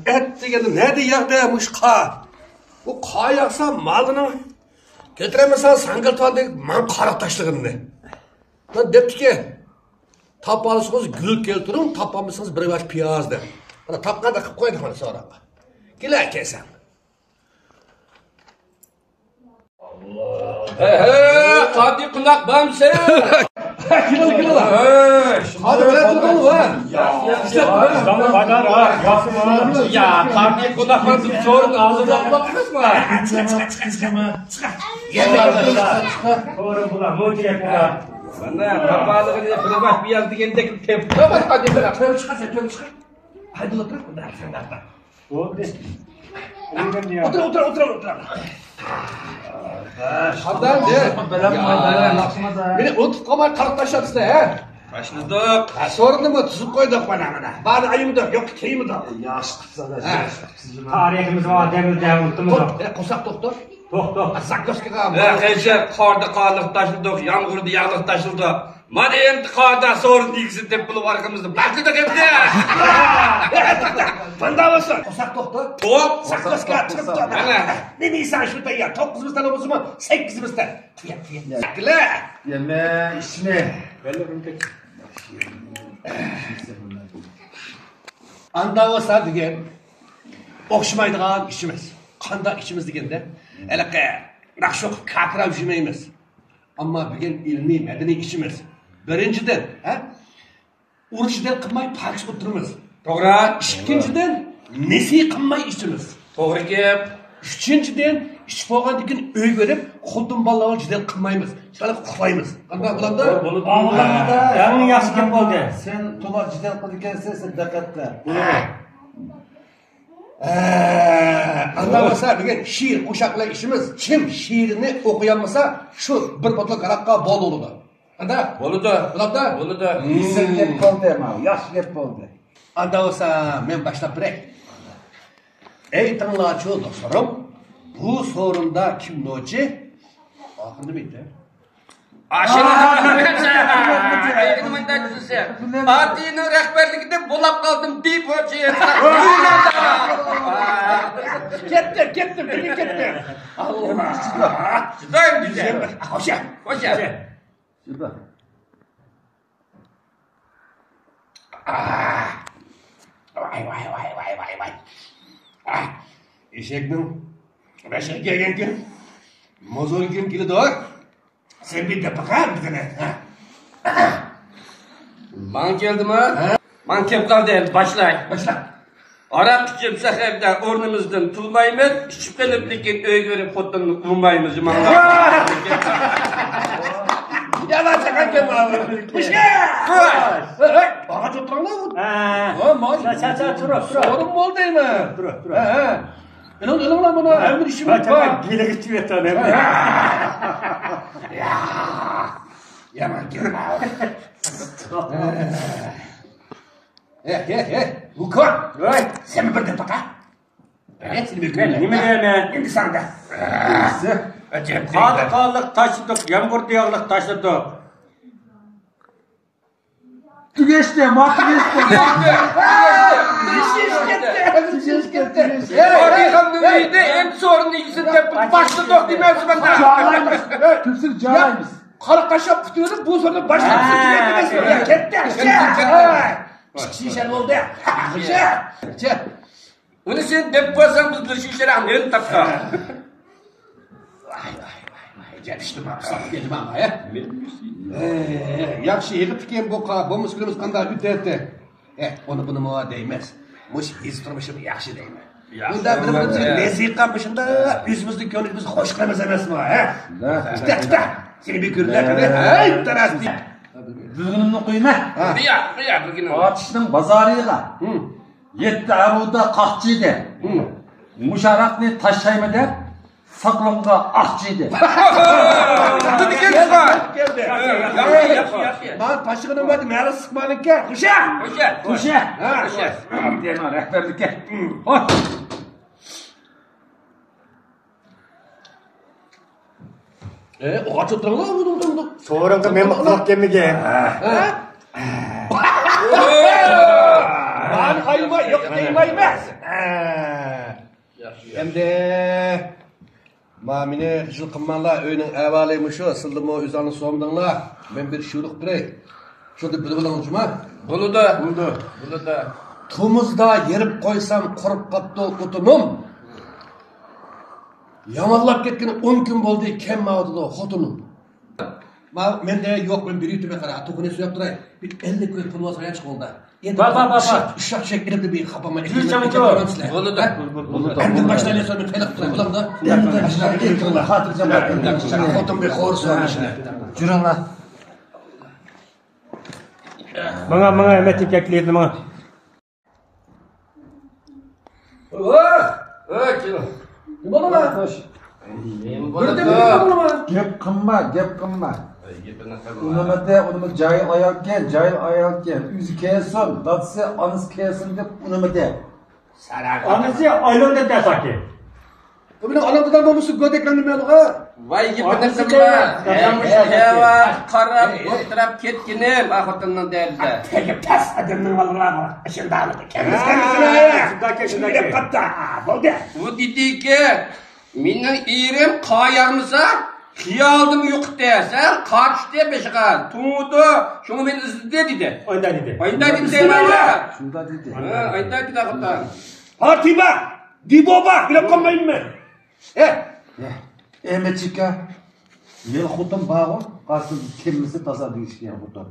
Et degeni ne deyakmış ka? Bu ka yaksa malını getiremesen sangıltığa deyip man karak taşlığını. Lan depti ki tapalısınız gül keltirin, tapamısınız bir baş piyaz de. Bana tapkan da kıp koyduk bana sonra. Gile kesen. Hadi kulak bamsı. Kilo. Hadi böyle duralım ha. Zaman kadar ha. Ya hadi kulak bamsı sorun ağzından bakmaz mı? Doğru bula, mucize bula. Bana tapalığını bir baş piyaz degende tepki var. Hadi bırak. Tövbe çıkar. Hadi otur. Sen de atla. Oldu. Otur. Hadan de. Beni unutup kalmayı karaktaşladı size he. Başladık. Sorunu mu tuzup koyduk bana. Bari ayımı da yok keyimi de. Tarihimiz var, demir devletimiz var. Kosak doktor. Doktor. Zakkoski kağım. Arkadaşlar karda karlık taşıdık, yağmurda yağlık taşıldı. Madem karda sorun ikisi tep bulup arkamızda baktık hep de. Banda olsun. Kosak doktor. Top. Zakkoski çıkıp da. Ne nisan şurada ya. 9'umuzdan olmasın mı? 8'imizden. Güle. Yeme, içme. Anda olsa degen. Okşumaydıgan işimiz. Kanda işimiz degende. Eleke nakşok kakra üşümeyimiz. Ama bugün ilmi, medeni işimiz. Birinciden, uruşiden kılmay parç oturumuz. Doğru. İkinciden, nesi kılmay işimiz. Doğru ki. Üçüncüden, iş boğan degen öy verip, kudum ballağı cidden kılmayımız. Şöyle kutlayımız. Kanda bulanda? Ağlamada. Yani yaşı kim oldu? Sen tular cidden kılırken sen dikkatle. Anlamasa bugün şiir kuşakla işimiz. Kim şiirini okuyamasa şu bir botla karakka bol oludu. Anda? Boludu. Bulanda? Boludu. Sen gep oldu ama, yaş gep oldu. Anda olsa men başlap birek. Ey tınlaçı dostlarım, bu sorunda kim noci? Ahırını bitti. Partinin rehberlikinde bulap kaldım deyip ölçüye. Kettim, bugün kettim. Allah! Çıdayım güzel. Hoşça. Şurada. Vay. Eşeknin beşek gelgen kim? Mozor kim kili doğar? Sen bir de bakar bir tane. Man geldim ha? Man kep kaldı başlay. Başla. Arap tücüm seherde ornumuzdan tulmayımız, şüpheliplik'in öy görüp fotonunu kurmayımız. Yalan şaka kim abi? Kuşa! Ağaç oturan ne? Çat, dur. Sorun mu oldu değil mi? Dur. Ben onu lan bana ömür işim yok. Gile gitti bir tane. Yaman girme abi. Vukan. Sen mi bir de baka? Evet seni bir Ben yemin ederim. Şimdi sana da. Kaldık taşıdık, yağmur diyarlık taşıdık. Tügeçte, mahkeçte. Şiş gitti. Orayı neydi? En sorun ikisi tep başladık demez benden. Tümsür cahaymış. Karaktaşa kutuyordu bu sorunun başına kutuyordu. Gitti. Şişen oldu ya. Onu sen tep basan biz şişleri anlayın tapka. Vay. Geliştim abi. Sağ geldim ama ya. Yakşı yıkıp fikeyim bu muskülümüz kanda üddette. Onu bunu muğa değmez. Muş iz durmuşum yakşı değme. Bunda birbirimizi nezik kapışında yüzümüzü gönlümüzü hoş kılamaz emez mi ha? Gita. Seni bir gürler. Hey taras değil. Düzgünümünü kıyma. Kıya bugün. Ağaçının bazarıyla. Yetti aruda kahçıydı. Muşaraklı taşşaymede saklonga ahçıydı. Hadi gel var. Geldi. Lan taşığının vardı meğer sıkmanın ki. Kuşa. Kuşa. Kuşa. Diyene rehberlik et. Hoş. Ağaç oturan lan. Sonra men kulak gemige. Lan Ayma yok deymaymiz. Endi Mamine hıcıl qılmanlar öyünün əvalıymışı, sıldım o üzanı somdunlar. Ben bir şuruq birey. Şurada bilib olağınız mı? Bunu da. Tumuzda yerip koysam korup kaptı kutunum. Yamallap ketken 10 gün boldu kem mağdudu xotunum. Mende yok ben bir YouTube'a qara, to'qini suyab turay. Bir 50 kun pul olsa chiq oldu. Endi uşaq şeklinde bir kapama. Bunu da. Endi başlayla sonra telef turay. Bulam da. Hatırcam bakın. Xotum bir xor so'rashni. Juranglar. Bana emetik ekleydi bana. Nima bo'laman? Gep qilma. Unimada jahil ayol kel. O'zi kelsin, dadasi onasi kelsin deb unimada. Anası aylonda desaki. Buni olamdan bo'lmasa go'daklanmaydi-ku. Vay gipini qilma. Heva qarab o'tirib ketkinim xotinning derdi. Tegib tas adamning vallahi ashindalik. Shundaki. Qatta. Bo'ldi. Bu dediki, mening erim qayarmisa, xiyoldim yo'q desa, qarshida beshiqar. Tumudu, shuni men izladi dedi. Oyda dedi. Oyda dedi deyman. Shunda dedi. Ha, oyda dedi xotin. Partiba, diboba, bilib qolmaymi? Emetika. Men xotin bağır, qasım kimisi tasa deyishgan xotin.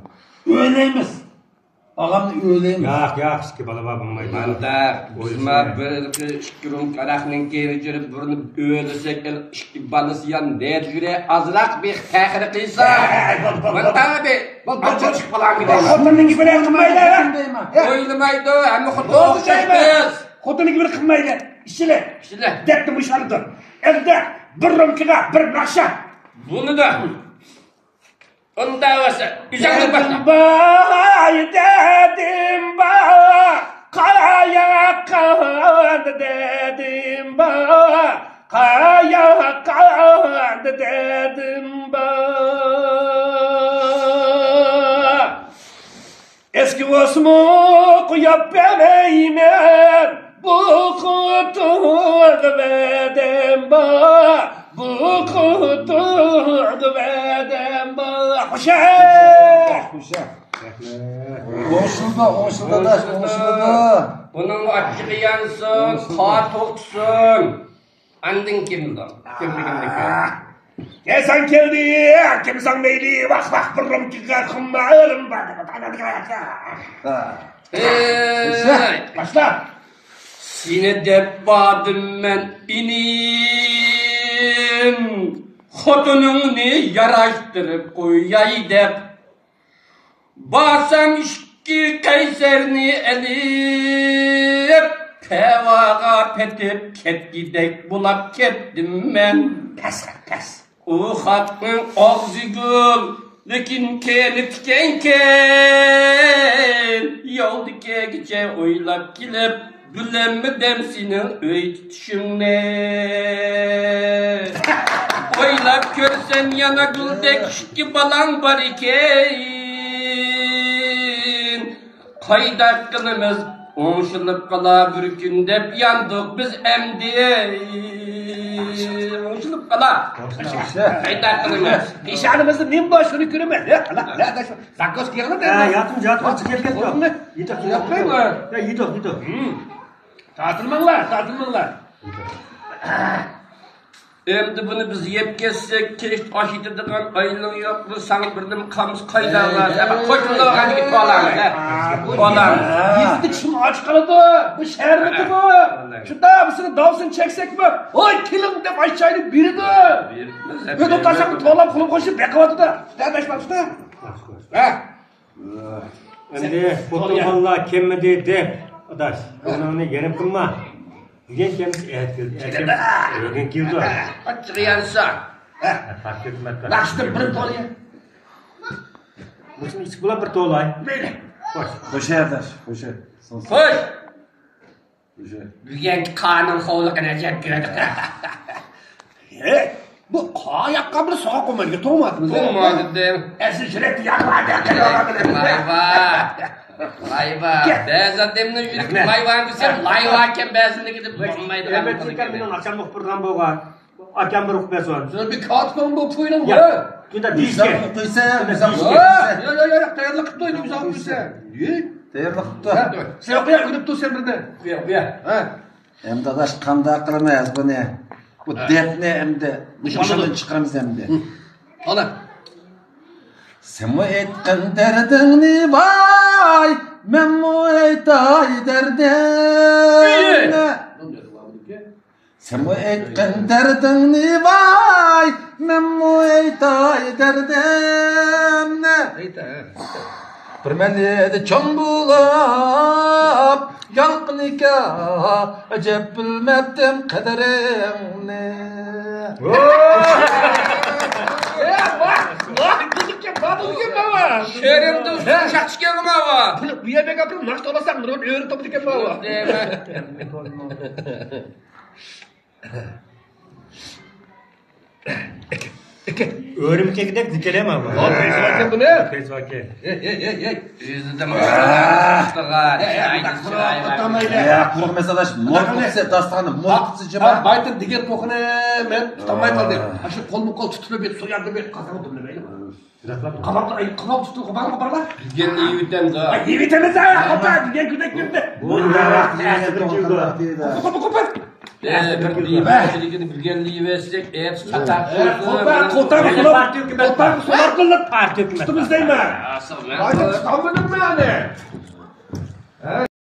Öyleyimiz. Ağamni o'ylaymiz. Yaxshi bola bo'lmaydi. Manda o'zima bir ishkirum qaraqning keri jirib burni o'lsek ikki balasi yan net jure azraq bir tahir qilsa. Manda be, barcha chiqib qolamidi. Xotinning bilan qilmaydi. O'ylamaydi, hamma xudo o'xshaymiz. Xotinning bilan qilmaydi. Ishlar. Debdi mushaldi. Endi bir rumkiga bir naqsha. Bunu da. Onda olsa, güzellik başla. Dedim ba, kaya kandı dedim ba, kaya kandı dedim ba. Eski osmu kuyup bebeğime, bu kutudu dedim ba. Bu kutudu bedem hoşa. Oşulda da. Bunun açığı yansın, kar toksun. Andın kimden? Ya sen geldi, kimsen neyli, bak burrum ki kalkınmayırım bana. Başla. Sine dep badım men inim. Xotununu yaraştırıp koyay dep. Basam işki kayserini elip. Pevaga petip ket gidek bulap kettim men. Pes. O hakkın ağzı gül. Lekin kelip kenken. Yoldu ke geçe oylap kilip. Bilemedim senin öy tutuşunu. Oylap görsen yana güldek şiki balan var iken. Kaydak kılımız onşulup kala bir gün dep yandık biz emdi. Onşulup kala. Kaydak kılımız. Nişanımızı min başını kürümez. Zakos kıyalım da. Yatım çıkıp geliyor. Yedik. Yapayım mı? Ya yedik. Tatılmanlar. Endi bunu biz yep kessek, keş aşıdıdıgan aylığın yoklu, sana birdim kamız kaydağlar. Ama koşulda hadi git kolan. Yizdik şimdi aç kaladı. Bu şehirdi bu. Şunda mısını davsın çeksek mi? Oy kilim de aşağıydı biridi. Ve tutarsan tuğalam kulum koşup bekavadı da. Şunda. Endi xotin valla kemmedi deb, adaş. Onu yerim kılma. Bugün kendisi öğün girdi. Açığı yansa. Fark etmez. Laştır bir toliye. Musun içi bula bir tolay. Böyle. Hoşa adaş. Hoşa. Koş. Bugün kanun hovlukuna cep girdi. Bu ayakkabını soğa koymayı toğmadınız. Olmadı değil. Esin sürekli yakmadı. Vay vay. Layva. Ba'zan demni yürük layva desem layva ken ba'zini gidip olmaydı. Hemen çıkar benim akşam muhbirdan boğar. Akşam bir ruhbeson. Şuna bir katman bu puyunun Ya. ya. Tunda Bizden dişke. kutuysa, bizden Yok kutuysa. yok tayarlı kıt oydu bize kutuysa. Niye? Değerli kutu. Sen okuya gülüp dur sen birine. Okuya. Ha. Hem dadaş kanda kırmayız bu ne? Bu dert ne hem de. Muşamdan çıkarımız hem de. Ana. Sen bu etken derdini vay. Men bu etay derdini. Sen bu etken derdini vay. Men bu etay derdini. Bir meni çoğun bulup yalqınıka acep bilmeptim kaderimni. Şerimde usta şakşı gelme hava. Bu yemek yapıp nakit olasak bunu öğret topu diken baba. Öğrümke gidek dikeleme ama. Lan feyzvaken bu ne? Feyzvake. Ye. Yüzüde mustalar. Ya kuruk mesalaş mor tutsa dastanı mor tutsa cema. Baytın diğer kokunu ben tutamay kaldım. Ha şu kol mu kol tutuyor bir soyardı bir kazanı durmuyor. Kafam tutuyor kafam kaparlar. Gelin iyi bitten de. Ay iyi temiz ha kapar diye güdek güdek. Bunda Kopar. Bir iyi başlıkını bilgenliği versek eğer çatar. Kotar parti hükümet. Kotar sular kıllık. Parti hükümet. Tutumuz değil mi? Asıl Baytın tutammadın mı yani?